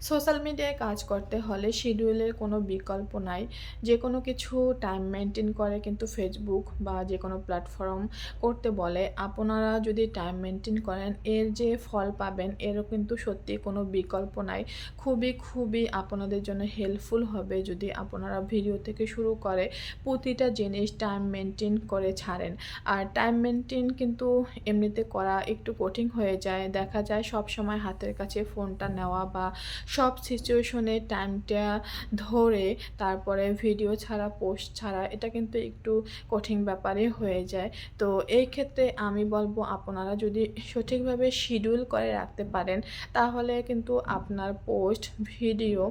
Social মিডিয়ায় কাজ করতে হলে শিডিউলের কোনো বিকল্প নাই। যেকোনো কিছু টাইম মেইনটেইন করে কিন্তু ফেসবুক বা যেকোনো প্ল্যাটফর্ম করতে বলে। আপনারা যদি টাইম মেইনটেইন করেন এর যে ফল পাবেন এরও কিন্তু সত্যি কোনো বিকল্প নাই। খুবই আপনাদের জন্য হেল্পফুল হবে যদি আপনারা ভিডিও থেকে শুরু করে প্রতিটা জিনিস টাইম মেইনটেইন করে ছাড়েন। আর টাইম মেইনটেইন কিন্তু এমনিতে করা একটু কঠিন হয়ে যায়। দেখা যায় সবসময় হাতের কাছে ফোনটা নেওয়া বা সব সিচুয়েশনে টাইমটা ধরে তারপরে ভিডিও ছাড়া, পোস্ট ছাড়া এটা কিন্তু একটু কঠিন ব্যাপারই হয়ে যায়। তো এই ক্ষেত্রে আমি বলব আপনারা যদি সঠিকভাবে শিডিউল করে রাখতে পারেন তাহলে কিন্তু আপনার পোস্ট, ভিডিও,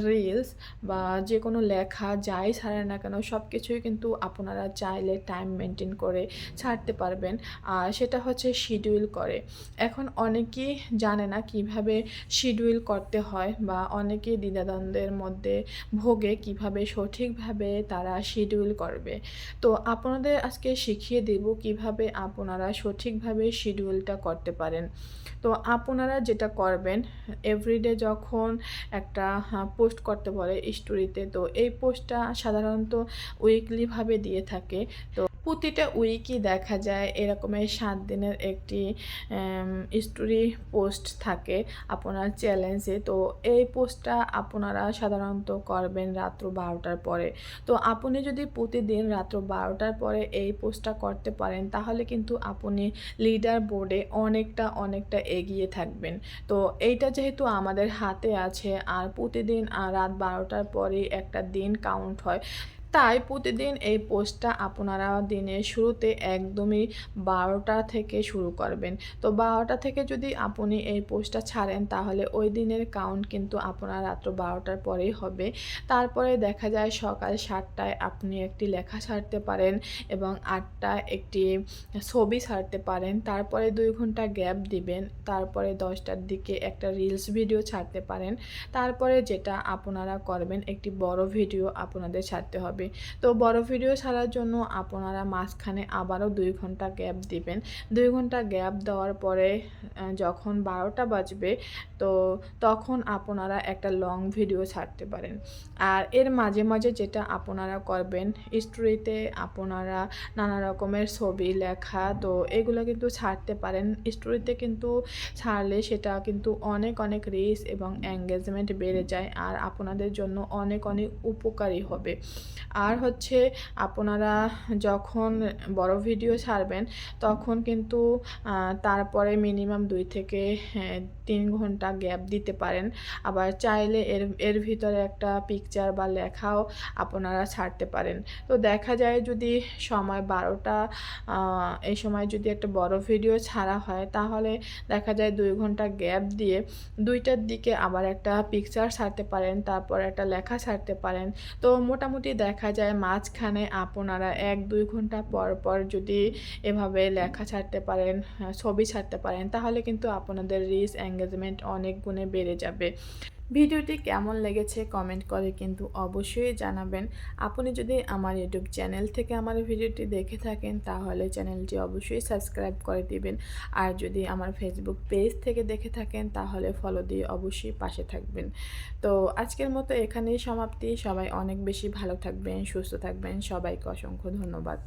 রিলস বা যেকোনো লেখা যাই ছাড়েন না কেন সবকিছুই কিন্তু আপনারা চাইলে টাইম মেইনটেইন করে ছাড়তে পারবেন। আর সেটা হচ্ছে শিডিউল করে। এখন অনেকেই জানে না কিভাবে শিডিউল করতে হয় বা অনেকেই দ্বিধাদ্বন্দ্বের মধ্যে ভোগে কিভাবে সঠিকভাবে তারা শিডিউল করবে। তো আপনাদের আজকে শিখিয়ে দেব কিভাবে আপনারা সঠিকভাবে শিডিউলটা করতে পারেন। তো আপনারা যেটা করবেন এভরিডে যখন একটা পোস্ট করতে বলে স্টোরিতে, তো এই পোস্টটা সাধারণত উইকলিভাবে দিয়ে থাকে। তো প্রতিটা উইকই দেখা যায় এরকমের ৭ দিনের একটি স্টোরি পোস্ট থাকে আপনার চ্যালেঞ্জে। তো এই পোস্টটা আপনারা সাধারণত করবেন রাত্র ১২টার পরে। তো আপনি যদি প্রতিদিন রাত্র ১২টার পরে এই পোস্টটা করতে পারেন তাহলে কিন্তু আপনি লিডার বোর্ডে অনেকটা এগিয়ে থাকবেন। তো এইটা যেহেতু আমাদের হাতে আছে আর প্রতিদিন রাত ১২টার পরেই একটা দিন কাউন্ট হয়। তাই প্রতিদিন এই পোস্টটা আপনারা দিনের শুরুতে একদমই ১২টা থেকে শুরু করবেন। তো ১২টা থেকে যদি আপনি এই পোস্টটা ছাড়েন তাহলে ওই দিনের কাউন্ট কিন্তু আপনার রাত্র ১২টার পরেই হবে। তারপরে দেখা যায় সকাল ৭টায় আপনি একটি লেখা ছাড়তে পারেন এবং ৮টায় একটি ছবি ছাড়তে পারেন। তারপরে ২ ঘন্টা গ্যাপ দিবেন। তারপরে ১০টার দিকে একটা রিলস ভিডিও ছাড়তে পারেন। তারপরে যেটা আপনারা করবেন একটি বড় ভিডিও আপনাদের ছাড়তে হবে। তো বড় ভিডিও ছাড়ার জন্য আপনারা মাঝখানে আবারও ২ ঘন্টা গ্যাপ দিবেন। ২ ঘন্টা গ্যাপ দেওয়ার পরে যখন ১২টা বাজবে তো তখন আপনারা একটা লং ভিডিও ছাড়তে পারেন। আর এর মাঝে যেটা আপনারা করবেন স্টোরিতে আপনারা নানা রকমের ছবি, লেখা তো এগুলো কিন্তু ছাড়তে পারেন। স্টোরিতে কিন্তু ছাড়লে সেটা কিন্তু অনেক রিচ এবং এঙ্গেজমেন্ট বেড়ে যায় আর আপনাদের জন্য অনেক উপকারী হবে। আর হচ্ছে আপনারা যখন বড় ভিডিও ছাড়বেন তখন কিন্তু তারপরে মিনিমাম ২ থেকে ৩ ঘন্টা গ্যাপ দিতে পারেন। আবার চাইলে এর ভিতরে একটা পিকচার বা লেখাও আপনারা ছাড়তে পারেন। তো দেখা যায় যদি সময় ১২টা এই সময় যদি একটা বড় ভিডিও ছাড়া হয় তাহলে দেখা যায় ২ ঘন্টা গ্যাপ দিয়ে ২টার দিকে আবার একটা পিকচার ছাড়তে পারেন, তারপর একটা লেখা ছাড়তে পারেন। তো মোটামুটি দেখা যায় মাঝখানে আপনারা ১-২ ঘন্টা পর যদি এভাবে লেখা ছাড়তে পারেন, ছবি ছাড়তে পারেন তাহলে কিন্তু আপনাদের রিচ এঙ্গেজমেন্ট অনেক গুণে বেড়ে যাবে। ভিডিওটি কেমন লেগেছে কমেন্ট করে কিন্তু অবশ্যই জানাবেন। আপনি যদি আমার ইউটিউব চ্যানেল থেকে আমার ভিডিওটি দেখে থাকেন তাহলে চ্যানেলটি অবশ্যই সাবস্ক্রাইব করে দিবেন। আর যদি আমার ফেসবুক পেজ থেকে দেখে থাকেন তাহলে ফলো দিয়ে অবশ্যই পাশে থাকবেন। তো আজকের মতো এখানেই সমাপ্তি। সবাই অনেক বেশি ভালো থাকবেন, সুস্থ থাকবেন। সবাইকে অসংখ্য ধন্যবাদ।